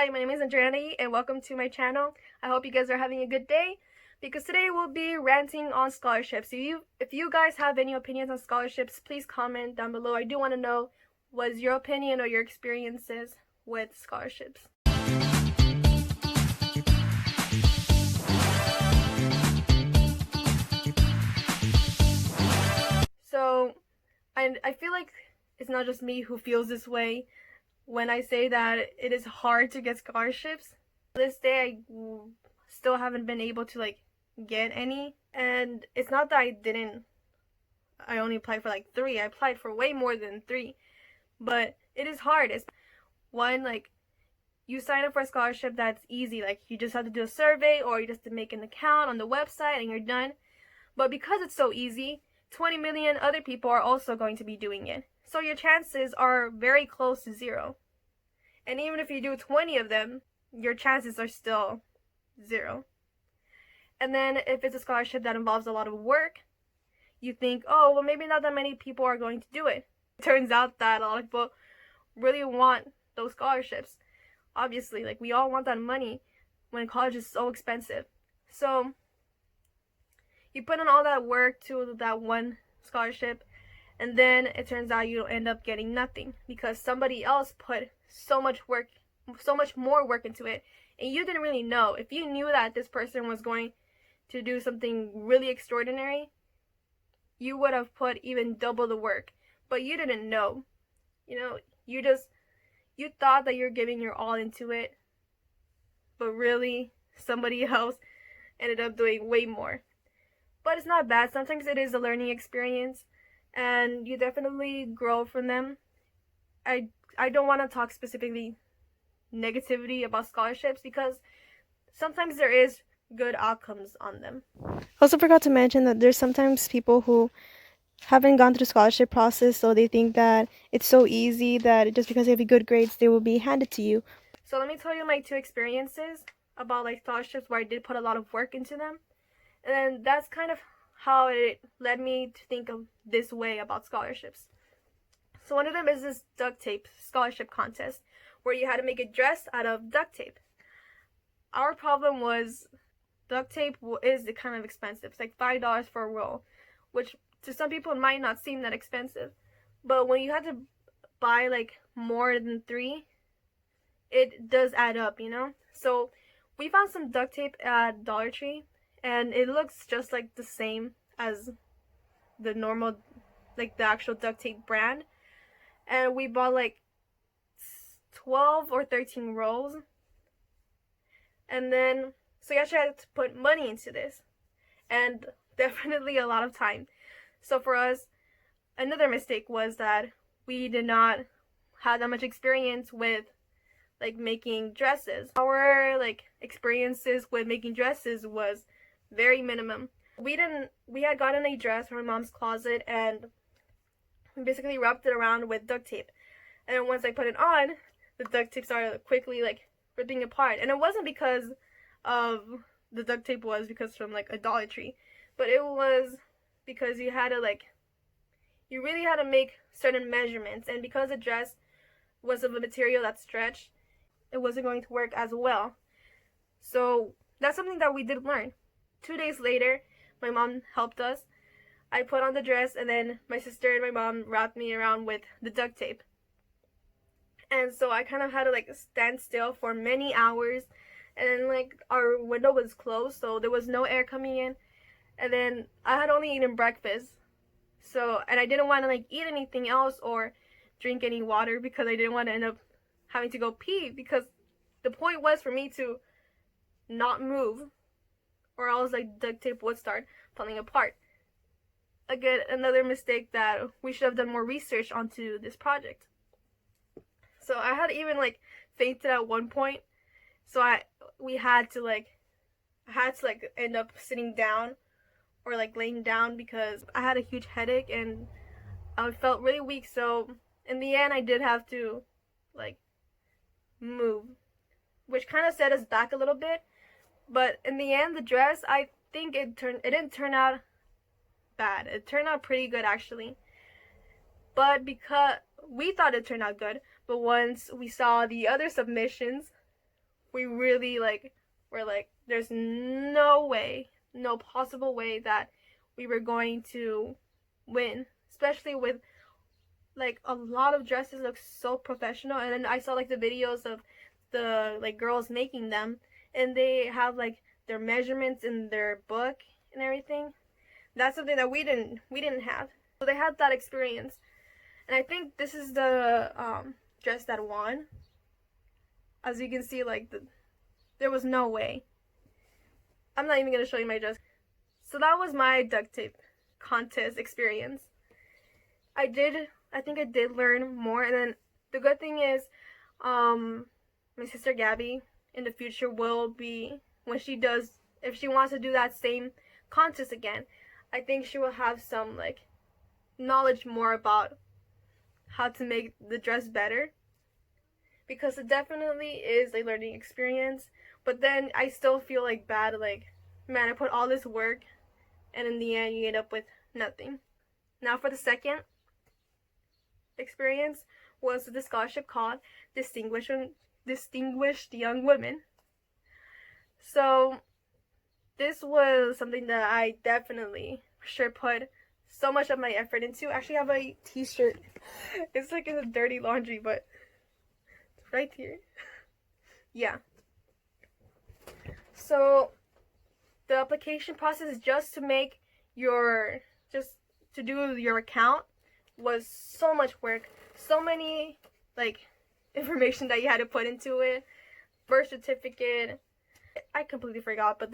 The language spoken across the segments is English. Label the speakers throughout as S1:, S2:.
S1: Hi, my name is Andrea and welcome to my channel. I hope you guys are having a good day because today we'll be ranting on scholarships. If you guys have any opinions on scholarships, please comment down below. I do want to know what is your opinion or your experiences with scholarships. So, I feel like it's not just me who feels this way when I say that it is hard to get scholarships. This day I still haven't been able to get any, and it's not that I only applied for like 3. I applied for way more than 3, but it is hard. It's one, you sign up for a scholarship that's easy, like you just have to do a survey or you just have to make an account on the website and you're done. But because it's so easy, 20 million other people are also going to be doing it. So your chances are very close to 0. And even if you do 20 of them, your chances are still 0. And then if it's a scholarship that involves a lot of work, you think, oh, well, maybe not that many people are going to do it. It turns out that a lot of people really want those scholarships. Obviously, we all want that money when college is so expensive. So you put in all that work to that one scholarship, and then it turns out you end up getting nothing because somebody else put so much more work into it, and you didn't really know. If you knew that this person was going to do something really extraordinary, you would have put even double the work, but you didn't know. You thought that you're giving your all into it, but really somebody else ended up doing way more. But it's not bad. Sometimes it is a learning experience, and you definitely grow from them. I don't want to talk specifically negativity about scholarships because sometimes there is good outcomes on them.
S2: Also forgot to mention that there's sometimes people who haven't gone through the scholarship process, so they think that it's so easy that just because you have good grades, they will be handed to you.
S1: So let me tell you my 2 experiences about scholarships where I did put a lot of work into them. And then that's kind of how it led me to think of this way about scholarships. So one of them is this duct tape scholarship contest where you had to make a dress out of duct tape. Our problem was duct tape is kind of expensive. It's like $5 for a roll, which to some people it might not seem that expensive. But when you have to buy more than 3, it does add up, So we found some duct tape at Dollar Tree, and it looks just like the same as the normal, the actual duct tape brand. And we bought 12 or 13 rolls. And then, so you actually had to put money into this. And definitely a lot of time. So for us, another mistake was that we did not have that much experience with making dresses. Our experiences with making dresses was very minimum. We had gotten a dress from my mom's closet and we basically wrapped it around with duct tape. And then once I put it on, the duct tape started quickly ripping apart. And it wasn't because of the duct tape, was because from a Dollar Tree, but it was because you had to you really had to make certain measurements, and because the dress was of a material that stretched, it wasn't going to work as well. So that's something that we did learn. 2 days later, my mom helped us. I put on the dress, and then my sister and my mom wrapped me around with the duct tape. And so I kind of had to stand still for many hours, and then our window was closed, so there was no air coming in. And then I had only eaten breakfast, and I didn't want to eat anything else or drink any water because I didn't want to end up having to go pee, because the point was for me to not move, or else duct tape would start falling apart. Again, another mistake that we should have done more research onto this project. So I had even fainted at one point, so I had to end up sitting down or laying down because I had a huge headache and I felt really weak. So in the end, I did have to move, which kind of set us back a little bit. But in the end, the dress, I think it didn't turn out bad. It turned out pretty good actually. But because we thought it turned out good, but once we saw the other submissions, we really like were like, there's no way, no possible way that we were going to win, especially with like a lot of dresses look so professional. And then I saw like the videos of the like girls making them, and they have like their measurements in their book and everything. That's something that we didn't have. So they had that experience, and I think this is the dress that won. As you can see, like there was no way. I'm not even gonna show you my dress. So that was my duct tape contest experience. I think I did learn more, and then the good thing is, my sister Gabby in the future will be, when she does, if she wants to do that same contest again, I think she will have some like knowledge more about how to make the dress better, because it definitely is a learning experience. But then I still feel like bad, like, man, I put all this work and in the end you end up with nothing. Now for the second experience was the scholarship called Distinguished Young Women. So this was something that I definitely sure put so much of my effort into. I actually have a t-shirt. It's like in the dirty laundry, but it's right here. Yeah. So the application process, just to do your account, was so much work, so many like information that you had to put into it. Birth certificate, I completely forgot, but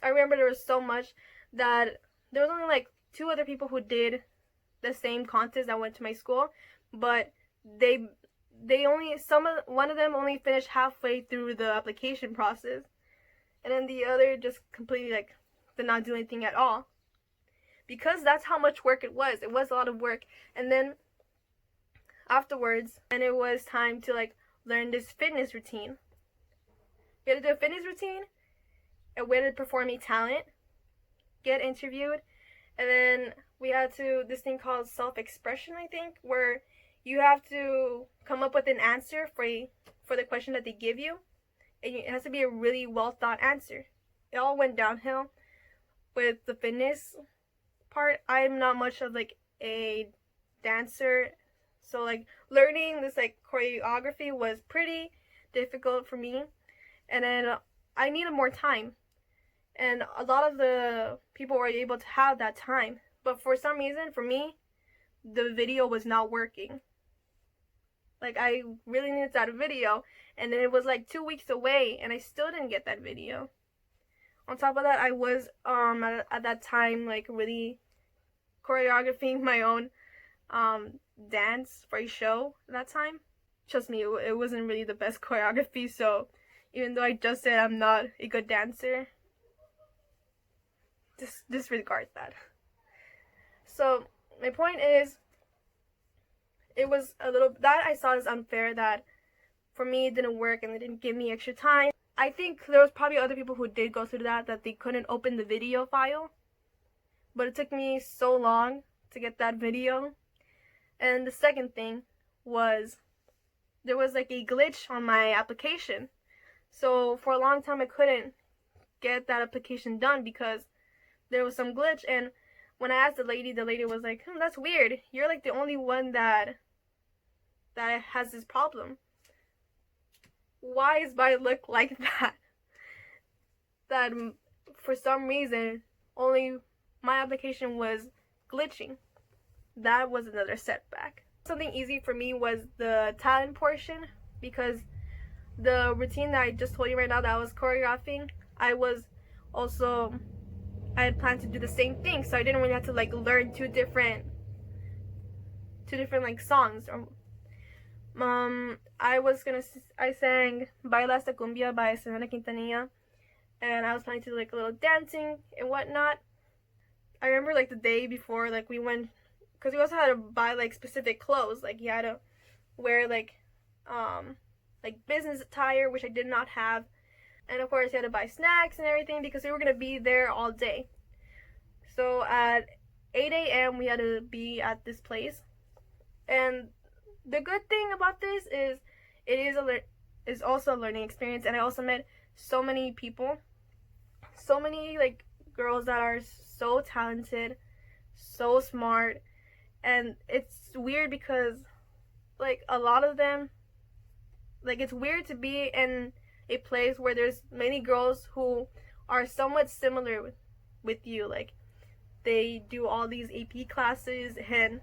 S1: I remember there was so much that there was only like 2 other people who did the same contest that went to my school, but one of them only finished halfway through the application process, and then the other just completely like did not do anything at all, because that's how much work it was. It was a lot of work. And then afterwards, and it was time to like learn this fitness routine. We had to do a fitness routine, and we had to perform a talent, get interviewed, and then we had to this thing called self-expression, I think, where you have to come up with an answer for the question that they give you, and it has to be a really well thought answer. It all went downhill with the fitness part. I'm not much of like a dancer, so like learning this like choreography was pretty difficult for me, and then I needed more time, and a lot of the people were able to have that time, but for some reason for me the video was not working. Like, I really needed that video, and then it was like 2 weeks away, and I still didn't get that video. On top of that, I was at that time like really choreographing my own dance for a show at that time. Trust me, it wasn't really the best choreography, so even though I just said I'm not a good dancer, just disregard that. So my point is, it was a little that I saw as unfair, that for me it didn't work and they didn't give me extra time. I think there was probably other people who did go through that they couldn't open the video file, but it took me so long to get that video. And the second thing was, there was like a glitch on my application, so for a long time I couldn't get that application done because there was some glitch. And when I asked the lady was like, that's weird, you're like the only one that has this problem. Why does my look like that? That for some reason only my application was glitching. That was another setback. Something easy for me was the talent portion, because the routine that I just told you right now that I was choreographing, I had planned to do the same thing, so I didn't really have to like learn two different like songs. I sang Baila esta cumbia by Selena Quintanilla, and I was planning to do like a little dancing and whatnot. I remember like the day before, like we went, because we also had to buy like specific clothes, like you had to wear like business attire, which I did not have, and of course you had to buy snacks and everything because we were gonna be there all day. So at 8 a.m. we had to be at this place, and the good thing about this is it is also a learning experience, and I also met so many people, so many like girls that are so talented, so smart, and it's weird because like a lot of them, like it's weird to be in a place where there's many girls who are somewhat similar with you. Like they do all these AP classes and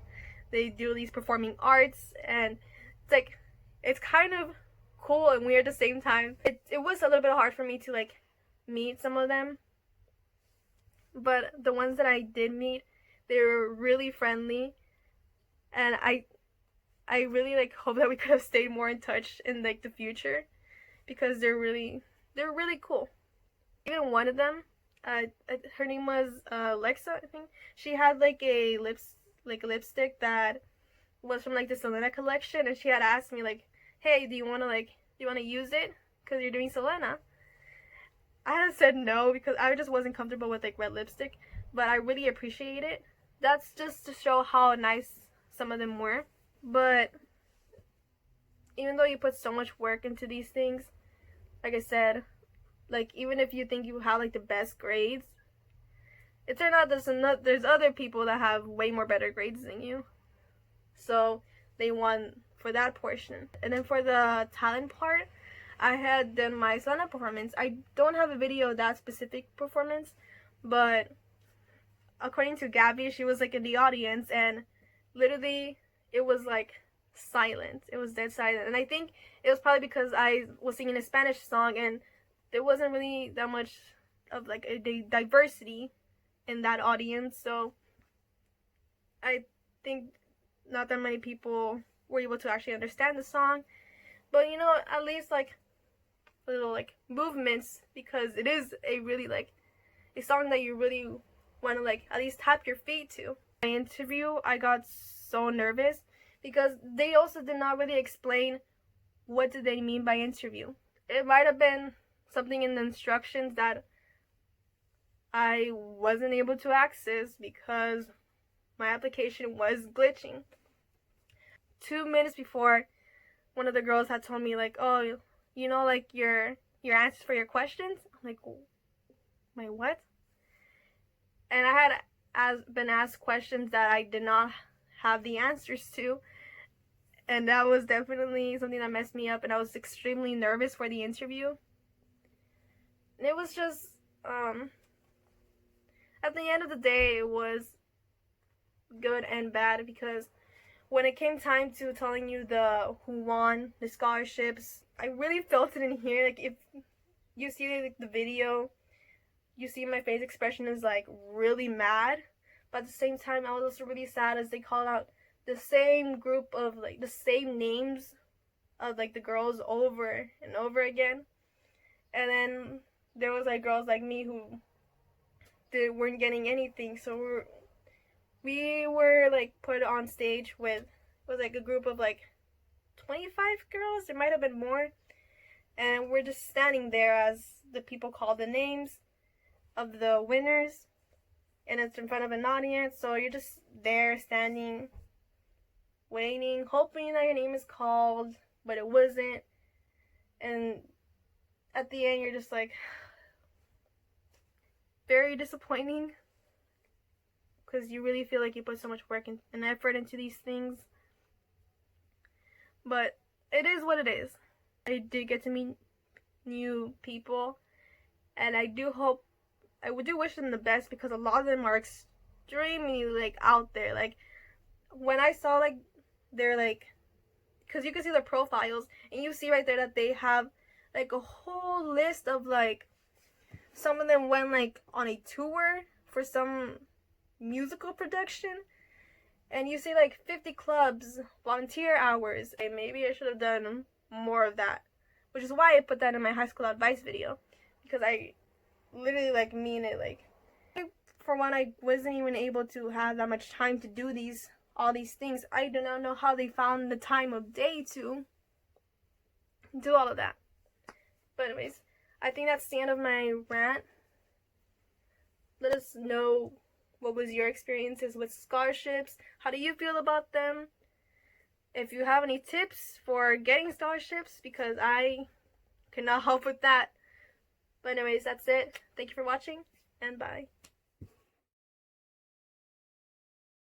S1: they do these performing arts, and it's like it's kind of cool and weird at the same time. It was a little bit hard for me to like meet some of them, but the ones that I did meet, they were really friendly, and I really like hope that we could have stayed more in touch in like the future because they're really cool. Even one of them, her name was Lexa, I think. She had like a lipstick that was from like the Selena collection, and she had asked me like, "Hey, do you want to use it? Cause you're doing Selena." I had said no because I just wasn't comfortable with like red lipstick, but I really appreciate it. That's just to show how nice some of them were. But even though you put so much work into these things, like I said, like even if you think you have like the best grades, it turned out there's other people that have way more better grades than you. So they won for that portion. And then for the talent part, I had done my Selena performance. I don't have a video of that specific performance, but according to Gabby, she was like in the audience, and literally it was like silent. It was dead silent. And I think it was probably because I was singing a Spanish song and there wasn't really that much of like a diversity in that audience. So I think not that many people were able to actually understand the song. But you know, at least like little like movements, because it is a really like a song that you really want to like at least tap your feet to. My interview, I got so nervous because they also did not really explain what did they mean by interview. It might have been something in the instructions that I wasn't able to access because my application was glitching. 2 minutes before, one of the girls had told me like, "Oh, you know, like your answers for your questions." I'm like, "My what?" And I had been asked questions that I did not have the answers to, and that was definitely something that messed me up, and I was extremely nervous for the interview. And it was just at the end of the day, it was good and bad because when it came time to telling you who won the scholarships, I really felt it in here. Like if you see the video, you see my face expression is like really mad, but at the same time I was also really sad as they called out the same group of like the same names of like the girls over and over again. And then there was like girls like me who weren't getting anything, so we were like put on stage with, it was like a group of like 25 girls, there might have been more, and we're just standing there as the people call the names of the winners, and it's in front of an audience, so you're just there standing waiting, hoping that your name is called, but it wasn't. And at the end you're just like very disappointing because you really feel like you put so much work and effort into these things. But it is what it is. I did get to meet new people, and I do wish them the best because a lot of them are extremely like out there. Like when I saw like they're like, because you can see their profiles and you see right there that they have like a whole list of like, some of them went like on a tour for some musical production, and you see like 50 clubs, volunteer hours, and maybe I should have done more of that, which is why I put that in my high school advice video, because I literally like mean it. Like for one, I wasn't even able to have that much time to do all these things. I do not know how they found the time of day to do all of that. But anyways, I think that's the end of my rant. Let us know what was your experiences with scholarships. How do you feel about them? if you have any tips for getting scholarships, because I cannot help with that. But anyways, that's it. Thank you for watching, and bye.